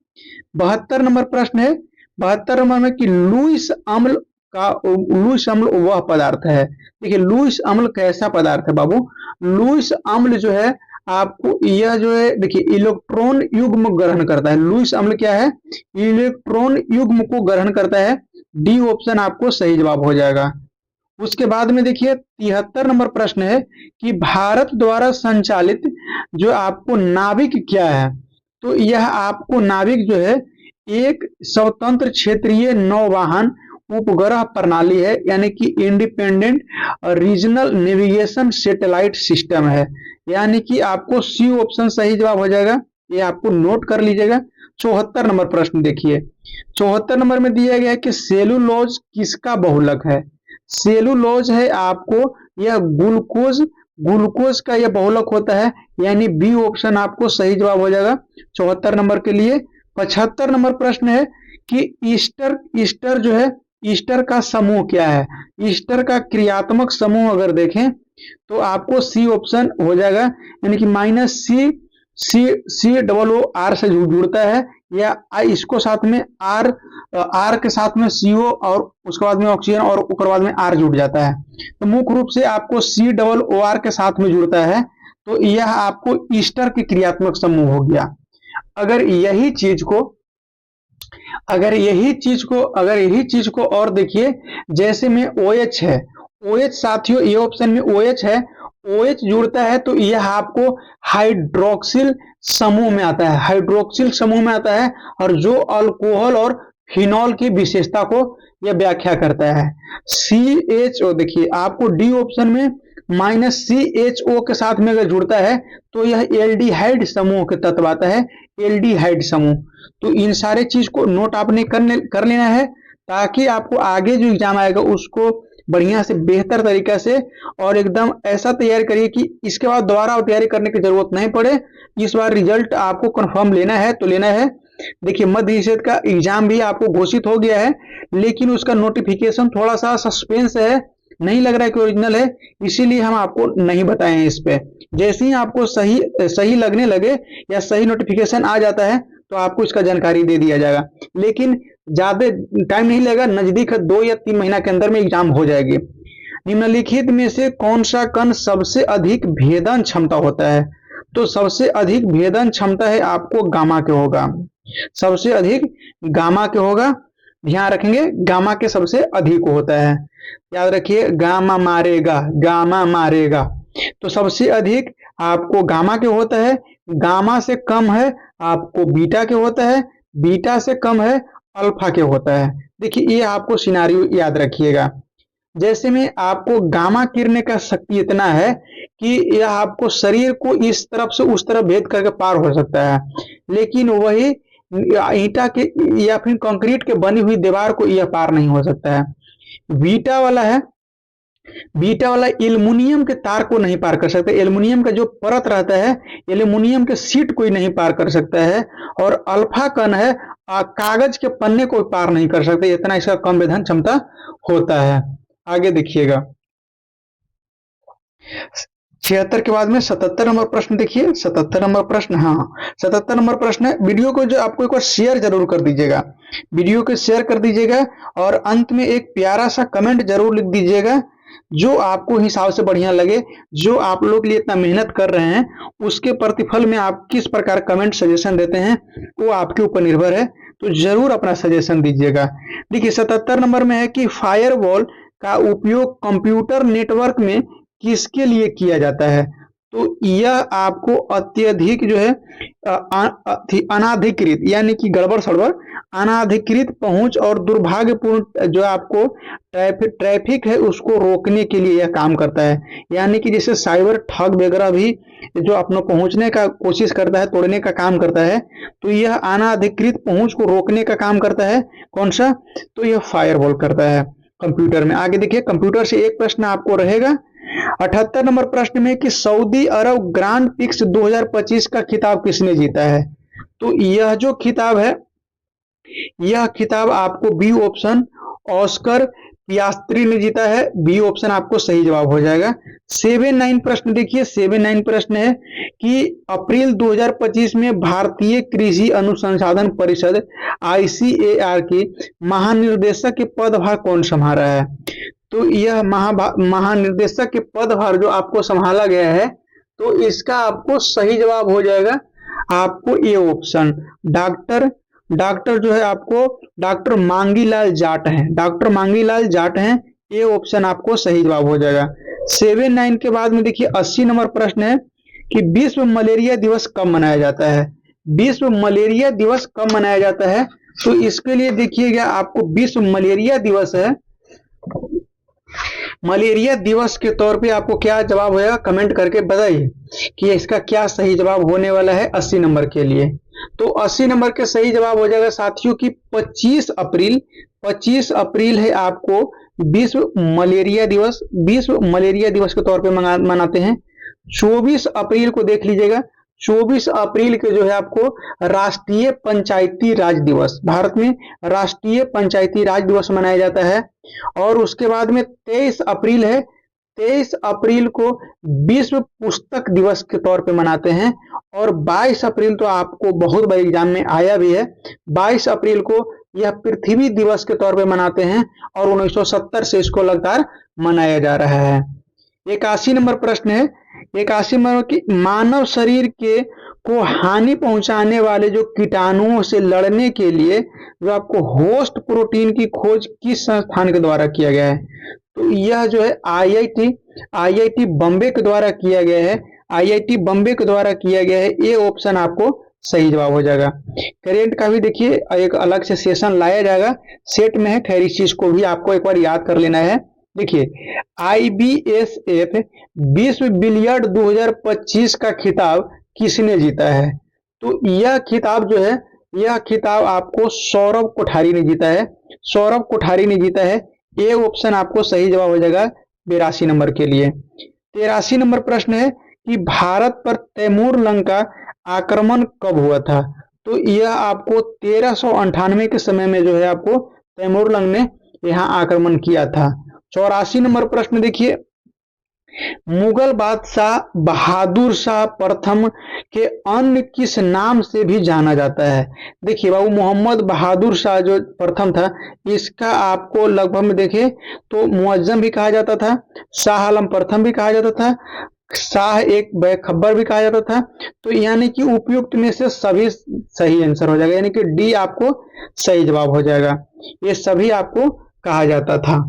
72 नंबर प्रश्न है, 72 नंबर में कि लुईस अम्ल वह पदार्थ है। देखिए लुईस अम्ल कैसा पदार्थ है बाबू? लुईस अम्ल जो है आपको यह जो है देखिए इलेक्ट्रॉन युग्म ग्रहण करता है। लुईस अम्ल क्या है? इलेक्ट्रॉन युग्म को ग्रहण करता है। डी ऑप्शन आपको सही जवाब हो जाएगा। उसके बाद में देखिए 73 नंबर प्रश्न है कि भारत द्वारा संचालित जो आपको नाविक क्या है? तो यह आपको नाविक जो है एक स्वतंत्र क्षेत्रीय नौवाहन उपग्रह प्रणाली है, यानी कि independent regional navigation satellite system है। यानी कि आपको सी ऑप्शन सही जवाब हो जाएगा, ये आपको नोट कर लीजिएगा। 74 नंबर प्रश्न देखिए, 74 नंबर में दिया गया है कि सेलुलोज किसका बहुलक है। सेलुलोज है आपको यह ग्लूकोज, ग्लूकोज का यह बहुलक होता है, यानी बी ऑप्शन आपको सही जवाब हो जाएगा 74 नंबर के लिए। 75 नंबर प्रश्न है कि ईस्टर, ईस्टर जो है ईस्टर का समूह क्या है। ईस्टर का क्रियात्मक समूह अगर देखें तो आपको सी ऑप्शन हो जाएगा, यानी कि माइनस सी, सी डबल ओ आर से जुड़ता है, या इसको साथ में आर, आर के साथ में सीओ और उसके बाद में ऑक्सीजन और ऊपर बाद में आर जुड़ जाता है। तो मुख्य रूप से आपको सी डबल ओ आर के साथ में जुड़ता है, तो यह आपको ईस्टर की क्रियात्मक समूह हो गया। अगर यही चीज को और देखिए, जैसे में OH है, OH साथियों ये ऑप्शन में OH है, OH जुड़ता है तो यह आपको हाइड्रोक्सिल समूह में आता है, हाइड्रोक्सिल समूह में आता है, और जो अल्कोहल और फिनॉल की विशेषता को यह व्याख्या करता है। CHO देखिए आपको डी ऑप्शन में माइनस CHO के साथ में अगर जुड़ता है तो यह एल्डिहाइड समूह के तत्व आता है, एल्डिहाइड समूह। तो इन सारे चीज को नोट आपने कर लेना है, ताकि आपको आगे जो एग्जाम आएगा उसको बढ़िया से बेहतर तरीका से और एकदम ऐसा तैयारी करिए कि इसके बाद दोबारा तैयारी करने की जरूरत नहीं पड़े। इस बार रिजल्ट आपको कंफर्म लेना है तो लेना है। देखिए मध्य निषेध का एग्जाम भी आपको घोषित हो गया है, लेकिन उसका नोटिफिकेशन थोड़ा सा सस्पेंस है, नहीं लग रहा है कि ओरिजिनल है, इसीलिए हम आपको नहीं बताए हैं इस पे। जैसे ही आपको सही लगने लगे या सही नोटिफिकेशन आ जाता है तो आपको इसका जानकारी दे दिया जाएगा, लेकिन ज्यादा टाइम नहीं लगेगा, नजदीक 2 या 3 महीना के अंदर में एग्जाम हो जाएगी। निम्नलिखित में से कौन सा कण सबसे अधिक भेदन क्षमता होता है। तो सबसे अधिक भेदन क्षमता है आपको गामा के होगा, सबसे अधिक गामा के होगा, ध्यान रखेंगे गामा के सबसे अधिक होता है, याद रखिए गामा मारेगा, गामा मारेगा। तो सबसे अधिक आपको गामा के होता है, गामा से कम है आपको बीटा के होता है, बीटा से कम है अल्फा के होता है। देखिए ये आपको सिनारियो याद रखिएगा। जैसे में आपको गामा किरण का शक्ति इतना है कि यह आपको शरीर को इस तरफ से उस तरफ भेद करके पार हो सकता है, लेकिन वही ईंटा के या फिर कंक्रीट के बनी हुई दीवार को यह पार नहीं हो सकता है। बीटा वाला है, बीटा वाला एल्युमिनियम के तार को नहीं पार कर सकता, एल्युमिनियम का जो परत रहता है एल्युमिनियम के सीट को ही नहीं पार कर सकता है, और अल्फा कण है कागज के पन्ने को पार नहीं कर सकते, इतना इसका कम भेदन क्षमता होता है। आगे देखिएगा 76 के बाद में 77 नंबर प्रश्न देखिए, 77 नंबर प्रश्न, हाँ 77 नंबर प्रश्न है। वीडियो को जो आपको एक बार शेयर जरूर कर दीजिएगा, वीडियो को शेयर कर दीजिएगा, और अंत में एक प्यारा सा कमेंट जरूर लिख दीजिएगा जो आपको हिसाब से बढ़िया लगे। जो आप लोग के लिए इतना मेहनत कर रहे हैं उसके प्रतिफल में आप किस प्रकार कमेंट सजेशन देते हैं वो आपके ऊपर निर्भर है, तो जरूर अपना सजेशन दीजिएगा। देखिए 77 नंबर में है कि फायरवॉल का उपयोग कंप्यूटर नेटवर्क में किसके लिए किया जाता है। तो यह आपको अत्यधिक जो है अनाधिकृत यानी कि गड़बड़ सड़बड़ अनाधिकृत पहुंच और दुर्भाग्यपूर्ण जो आपको ट्रैफिक है उसको रोकने के लिए यह काम करता है। यानी कि जैसे साइबर ठग वगैरह भी जो अपना पहुंचने का कोशिश करता है, तोड़ने का काम करता है, तो यह अनाधिकृत पहुंच को रोकने का काम करता है। कौन सा? तो यह फायरवॉल करता है कंप्यूटर में। आगे देखिए कंप्यूटर से एक प्रश्न आपको रहेगा 78 नंबर प्रश्न में कि सऊदी अरब ग्रांड प्रिक्स 2025 का खिताब किसने जीता है। तो यह जो खिताब है यह खिताब आपको बी ऑप्शन ऑस्कर पियास्त्री ने जीता है, बी ऑप्शन आपको सही जवाब हो जाएगा। 79 प्रश्न देखिए, 79 प्रश्न है कि अप्रैल 2025 में भारतीय कृषि अनुसंधान परिषद ICAR के महानिर्देशक के पदभार कौन संभाल रहा है। तो यह महानिर्देशक के पदभार जो आपको संभाला गया है, तो इसका आपको सही जवाब हो जाएगा आपको ए ऑप्शन डॉक्टर जो है आपको डॉक्टर मांगीलाल जाट हैं, डॉक्टर मांगीलाल जाट हैं, ए ऑप्शन आपको सही जवाब हो जाएगा। 79 के बाद में देखिए 80 नंबर प्रश्न है कि विश्व मलेरिया दिवस कब मनाया जाता है। विश्व मलेरिया दिवस कब मनाया जाता है? तो इसके लिए देखिएगा, आपको विश्व मलेरिया दिवस है, मलेरिया दिवस के तौर पे आपको क्या जवाब होगा, कमेंट करके बताइए कि इसका क्या सही जवाब होने वाला है 80 नंबर के लिए। तो 80 नंबर के सही जवाब हो जाएगा साथियों की 25 अप्रैल। 25 अप्रैल है आपको विश्व मलेरिया दिवस, विश्व मलेरिया दिवस के तौर पे मनाते हैं। 24 अप्रैल को देख लीजिएगा, 24 अप्रैल के जो है आपको राष्ट्रीय पंचायती राज दिवस, भारत में राष्ट्रीय पंचायती राज दिवस मनाया जाता है। और उसके बाद में 23 अप्रैल है, 23 अप्रैल को विश्व पुस्तक दिवस के तौर पे मनाते हैं। और 22 अप्रैल तो आपको बहुत बार एग्जाम में आया भी है, 22 अप्रैल को यह पृथ्वी दिवस के तौर पे मनाते हैं और 1970 से इसको लगातार मनाया जा रहा है। 81 नंबर प्रश्न है, 81 नंबर की मानव शरीर के को हानि पहुंचाने वाले जो कीटाणुओं से लड़ने के लिए जो आपको होस्ट प्रोटीन की खोज किस संस्थान के द्वारा किया गया है? तो यह जो है आईआईटी बम्बे के द्वारा किया गया है, आईआईटी बम्बे के द्वारा किया गया है। ये ऑप्शन आपको सही जवाब हो जाएगा। करेंट का भी देखिए एक अलग से सेशन लाया जाएगा, सेट में है, खैर इस चीज को भी आपको एक बार याद कर लेना है। देखिए IBSF विश्व बिलियर्ड 2025 का खिताब किसने जीता है? तो यह खिताब जो है, यह खिताब आपको सौरभ कोठारी ने जीता है, सौरभ कोठारी ने जीता है। ये ऑप्शन आपको सही जवाब हो जाएगा 82 नंबर के लिए। 83 नंबर प्रश्न है कि भारत पर तैमूर लंग का आक्रमण कब हुआ था? तो यह आपको 1398 के समय में जो है आपको तैमूर लंग ने यहाँ आक्रमण किया था। 84 नंबर प्रश्न देखिए, मुगल बादशाह बहादुर शाह प्रथम के अन्य किस नाम से भी जाना जाता है? देखिए बाबू, मोहम्मद बहादुर शाह जो प्रथम था, इसका आपको लगभग में देखें तो मुअज्जम भी कहा जाता था, शाह आलम प्रथम भी कहा जाता था, शाह एक बैखबर भी कहा जाता था। तो यानी कि उपयुक्त में से सभी सही आंसर हो जाएगा, यानी कि डी आपको सही जवाब हो जाएगा। ये सभी आपको कहा जाता था।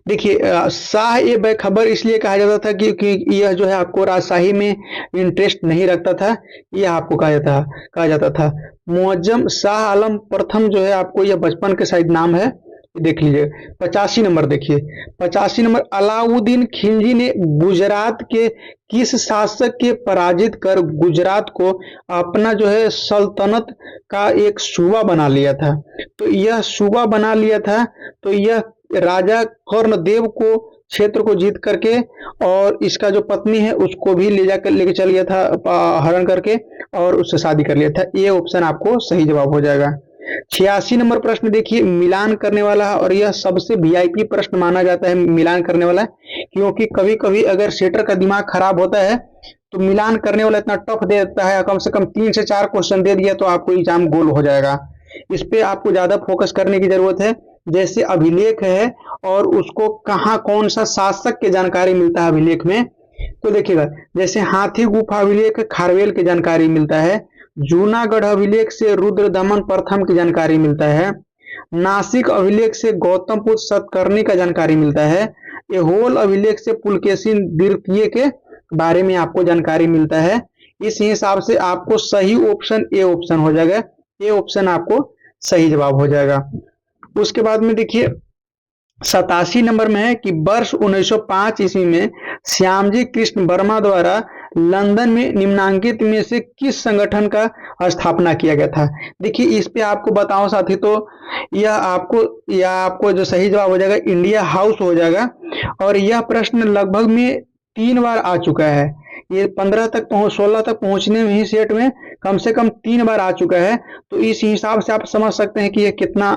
देखिए शाह ए बैखबर इसलिए कहा जाता था क्योंकि यह जो है आपको राजशाही में इंटरेस्ट नहीं रखता था, यह आपको कहा जाता था। मुअज्जम शाह आलम प्रथम जो है आपको यह बचपन के शायद नाम है, देख लीजिए। 85 नंबर देखिए, 85 नंबर अलाउद्दीन खिलजी ने गुजरात के किस शासक के पराजित कर गुजरात को अपना जो है सल्तनत का एक सूबा बना लिया था? तो यह सूबा बना लिया था, तो यह राजा कर्णदेव को क्षेत्र को जीत करके और इसका जो पत्नी है उसको भी लेके चल गया था हरण करके और उससे शादी कर लिया था। ये ऑप्शन आपको सही जवाब हो जाएगा। 86 नंबर प्रश्न देखिए, मिलान करने वाला है और यह सबसे वीआईपी प्रश्न माना जाता है मिलान करने वाला, क्योंकि कभी कभी अगर सेटर का दिमाग खराब होता है तो मिलान करने वाला इतना टफ दे देता है, कम से कम 3 से 4 क्वेश्चन दे दिया तो आपको एग्जाम गोल हो जाएगा। इस पे आपको ज्यादा फोकस करने की जरूरत है। जैसे अभिलेख है और उसको कहाँ कौन सा शासक के जानकारी मिलता है अभिलेख में, तो देखिएगा जैसे हाथी गुफा अभिलेख खारवेल की जानकारी मिलता है, जूनागढ़ अभिलेख से रुद्रदमन प्रथम की जानकारी मिलता है, नासिक अभिलेख से गौतमपुत्र सतकर्णी का जानकारी मिलता है, एहोल अभिलेख से पुलकेशिन द्वितीय के बारे में आपको जानकारी मिलता है। इस हिसाब से आपको सही ऑप्शन ए ऑप्शन हो जाएगा, ये ऑप्शन आपको सही जवाब हो जाएगा। उसके बाद में देखिए 87 नंबर में है कि वर्ष 1905 ईस्वी में श्यामजी कृष्ण वर्मा द्वारा लंदन में निम्नांकित में से किस संगठन का स्थापना किया गया था? देखिए इस पे आपको बताओ साथी, तो यह आपको जो सही जवाब हो जाएगा इंडिया हाउस हो जाएगा। और यह प्रश्न लगभग में 3 बार आ चुका है, ये 16 तक पहुंचने में ही सेट में कम से कम 3 बार आ चुका है। तो इस हिसाब से आप समझ सकते हैं कि ये कितना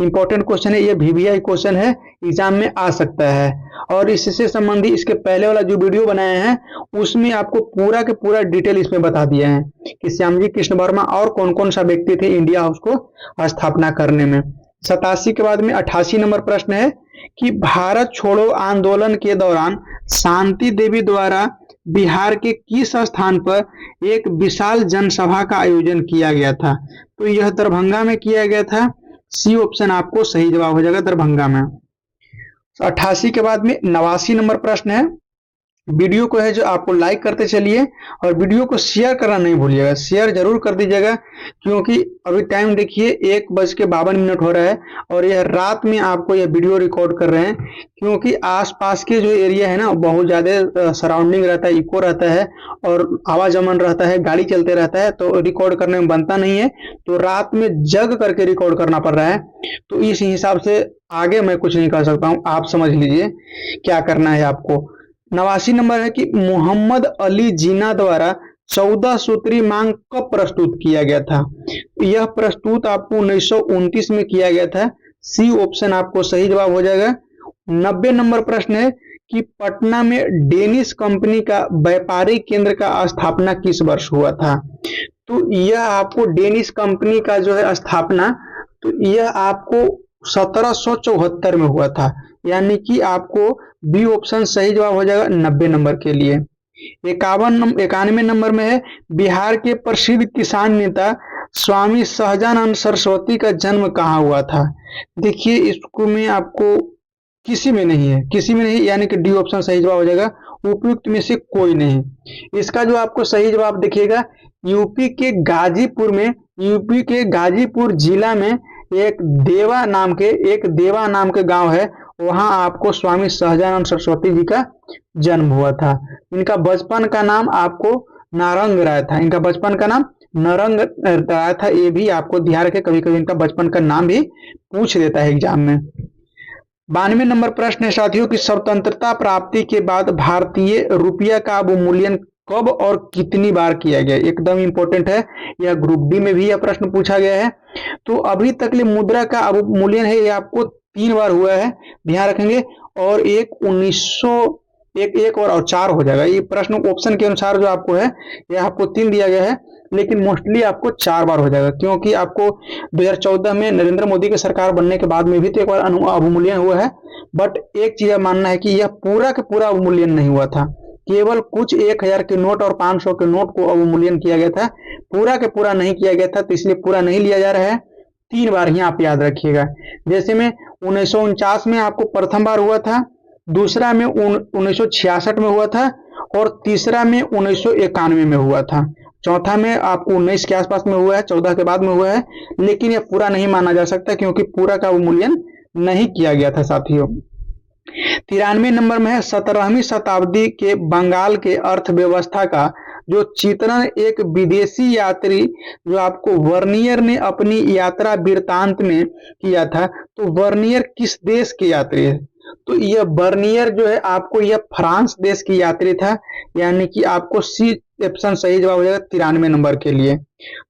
इंपॉर्टेंट क्वेश्चन है, ये VVI क्वेश्चन है, एग्जाम में आ सकता है। और इससे संबंधी इसके पहले वाला जो वीडियो बनाए हैं उसमें आपको पूरा के पूरा डिटेल इसमें बता दिया है कि श्यामजी कृष्ण वर्मा और कौन कौन सा व्यक्ति थे इंडिया हाउस को स्थापना करने में। 87 के बाद में 88 नंबर प्रश्न है कि भारत छोड़ो आंदोलन के दौरान शांति देवी द्वारा बिहार के किस स्थान पर एक विशाल जनसभा का आयोजन किया गया था? तो यह दरभंगा में किया गया था। सी ऑप्शन आपको सही जवाब हो जाएगा, दरभंगा में। 88 के बाद में 89 नंबर प्रश्न है वीडियो को है जो आपको लाइक करते चलिए और वीडियो को शेयर करना नहीं भूलिएगा, शेयर जरूर कर दीजिएगा, क्योंकि अभी टाइम देखिए 1:52 हो रहा है और यह रात में आपको यह वीडियो रिकॉर्ड कर रहे हैं, क्योंकि आसपास के जो एरिया है ना बहुत ज़्यादा सराउंडिंग रहता है, इको रहता है और आवागमन रहता है, गाड़ी चलते रहता है, तो रिकॉर्ड करने में बनता नहीं है, तो रात में जग करके रिकॉर्ड करना पड़ रहा है। तो इस हिसाब से आगे मैं कुछ नहीं कर सकता हूँ, आप समझ लीजिए क्या करना है आपको। 89 नंबर है कि मोहम्मद अली जिन्ना द्वारा 14 सूत्री मांग कब प्रस्तुत किया गया था? यह प्रस्तुत आपको 1929 में किया गया था। सी ऑप्शन आपको सही जवाब हो जाएगा। 90 नंबर प्रश्न है कि पटना में डेनिश कंपनी का व्यापारिक केंद्र का स्थापना किस वर्ष हुआ था? तो यह आपको डेनिश कंपनी का जो है स्थापना, तो यह आपको 1774 में हुआ था, यानी कि आपको बी ऑप्शन सही जवाब हो जाएगा 90 नंबर के लिए। 91 नंबर में है बिहार के प्रसिद्ध किसान नेता स्वामी सहजानंद सरस्वती का जन्म कहाँ हुआ था? देखिए इसको में आपको किसी में नहीं है, किसी में नहीं, यानी कि डी ऑप्शन सही जवाब हो जाएगा, उपयुक्त में से कोई नहीं। इसका जो आपको सही जवाब देखिएगा यूपी के गाजीपुर जिला में एक देवा नाम के गांव है, वहां आपको स्वामी सहजानंद सरस्वती जी का जन्म हुआ था। इनका बचपन का नाम आपको नारंग राय था, इनका बचपन का नाम नारंग राय था। ये भी आपको ध्यान रखें, कभी कभी इनका बचपन का नाम भी पूछ देता है एग्जाम में। 92 नंबर प्रश्न है साथियों की स्वतंत्रता प्राप्ति के बाद भारतीय रुपया का अवमूल्यन कब और कितनी बार किया गया? एकदम इंपॉर्टेंट है, यह ग्रुप डी में भी यह प्रश्न पूछा गया है। तो अभी तक ले मुद्रा का अवमूल्यन है ये आपको 3 बार हुआ है, ध्यान रखेंगे, और एक 1901 और 4 हो जाएगा। ये प्रश्न ऑप्शन के अनुसार जो आपको है यह आपको 3 दिया गया है, लेकिन मोस्टली आपको 4 बार हो जाएगा, क्योंकि आपको 2014 में नरेंद्र मोदी की सरकार बनने के बाद में भी तो एक बार अवमूल्यन हुआ है। बट एक चीज मानना है कि यह पूरा का पूरा अवमूल्यन नहीं हुआ था, केवल कुछ 1000 के नोट और 500 के नोट को अवमूल्यन किया गया था, पूरा के पूरा नहीं किया गया था, तो इसलिए पूरा नहीं लिया जा रहा है। 3 बार ही आप याद रखिएगा। जैसे में 1949 में आपको प्रथम बार हुआ था, दूसरा में 1966 में हुआ था, और तीसरा में 1991 में हुआ था, चौथा में आपको 19 के आसपास में हुआ है, 14 के बाद में हुआ है, लेकिन यह पूरा नहीं माना जा सकता क्योंकि पूरा का अवमूल्यन नहीं किया गया था साथियों। 93 नंबर में है 17वीं शताब्दी के बंगाल के अर्थव्यवस्था का जो चित्रण एक विदेशी यात्री जो आपको वर्नियर ने अपनी यात्रा वृत्तांत में किया था, तो वर्नियर किस देश के यात्री है? तो यह वर्नियर जो है आपको यह फ्रांस देश की यात्री था, यानी कि आपको सी ऑप्शन सही जवाब हो जाएगा 93 नंबर के लिए।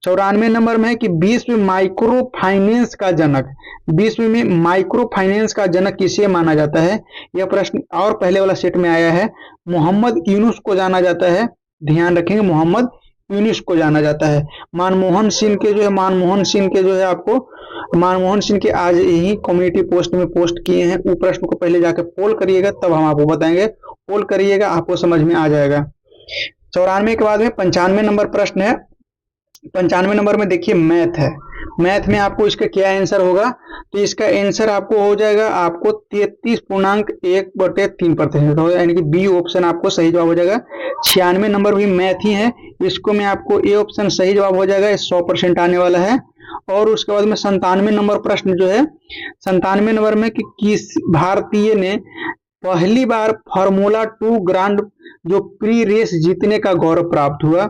94 नंबर में है कि विश्व में माइक्रो फाइनेंस का जनक किसे माना जाता है? यह प्रश्न और पहले वाला सेट में आया है, मोहम्मद यूनुस को जाना जाता है, ध्यान रखेंगे मोहम्मद यूनुस को जाना जाता है। मनमोहन सिंह के आज यही कम्युनिटी पोस्ट में पोस्ट किए हैं, वो प्रश्न को पहले जाकर पोल करिएगा, तब हम आपको बताएंगे, पोल करिएगा आपको समझ में आ जाएगा। 94 के बाद में 95 नंबर प्रश्न है। 95 नंबर में देखिए मैथ है, मैथ में आपको इसका क्या आंसर होगा? तो इसका आंसर आपको हो जाएगा आपको 33.1/3% होगा, यानी कि बी ऑप्शन आपको सही जवाब हो जाएगा। 96 नंबर भी मैथ ही है, इसको में आपको ए ऑप्शन सही जवाब हो जाएगा, 100% आने वाला है। और उसके बाद में 97 नंबर प्रश्न जो है 97 नंबर में कि किस भारतीय ने पहली बार फार्मूला 2 ग्रांड जो प्री रेस जीतने का गौरव प्राप्त हुआ?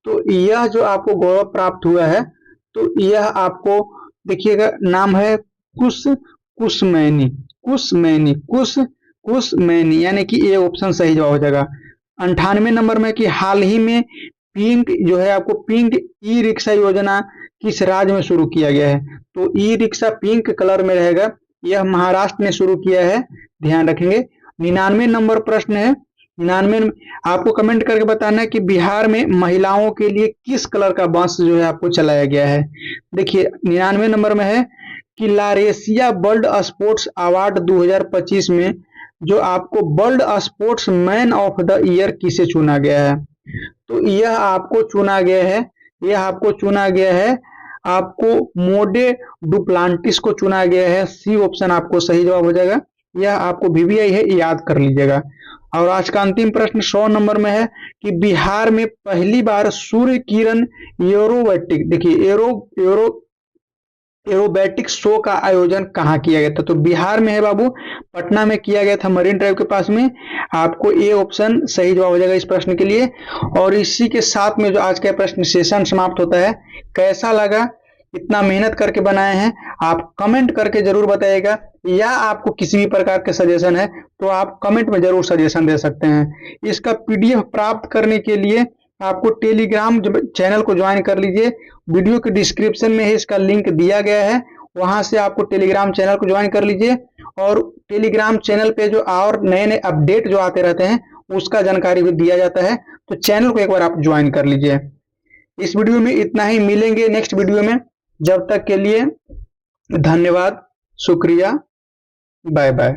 तो यह जो आपको गौरव प्राप्त हुआ है, तो यह आपको देखिएगा नाम है कुसमैनी, यानी कि ये ऑप्शन सही जवाब हो जाएगा। 98 नंबर में कि हाल ही में पिंक जो है आपको पिंक ई रिक्शा योजना किस राज्य में शुरू किया गया है? तो ई रिक्शा पिंक कलर में रहेगा, यह महाराष्ट्र ने शुरू किया है, ध्यान रखेंगे। 99 नंबर प्रश्न है, 99 आपको कमेंट करके बताना है कि बिहार में महिलाओं के लिए किस कलर का बस जो है आपको चलाया गया है? देखिए 99 नंबर में है कि लारेसिया वर्ल्ड स्पोर्ट्स अवार्ड 2025 में जो आपको world sports man of the year किसे चुना गया है? तो यह आपको चुना गया है आपको मोडे डुप्लांटिस को चुना गया है, सी ऑप्शन आपको सही जवाब हो जाएगा। यह आपको वीवीआई है, याद कर लीजिएगा। और आज का अंतिम प्रश्न 100 नंबर में है कि बिहार में पहली बार सूर्य किरण एरोबैटिक, देखिए एरोबैटिक शो का आयोजन कहाँ किया गया था? तो बिहार में है बाबू, पटना में किया गया था, मरीन ड्राइव के पास में। आपको ए ऑप्शन सही जवाब हो जाएगा इस प्रश्न के लिए। और इसी के साथ में जो आज का प्रश्न सेशन समाप्त होता है। कैसा लगा, इतना मेहनत करके बनाए हैं, आप कमेंट करके जरूर बताइएगा। या आपको किसी भी प्रकार के सजेशन है तो आप कमेंट में जरूर सजेशन दे सकते हैं। इसका पीडीएफ प्राप्त करने के लिए आपको टेलीग्राम चैनल को ज्वाइन कर लीजिए। वीडियो के डिस्क्रिप्शन में ही इसका लिंक दिया गया है, वहां से आपको टेलीग्राम चैनल को ज्वाइन कर लीजिए। और टेलीग्राम चैनल पे जो और नए नए अपडेट जो आते रहते हैं उसका जानकारी भी दिया जाता है, तो चैनल को एक बार आप ज्वाइन कर लीजिए। इस वीडियो में इतना ही, मिलेंगे नेक्स्ट वीडियो में। जब तक के लिए धन्यवाद, शुक्रिया, बाय बाय।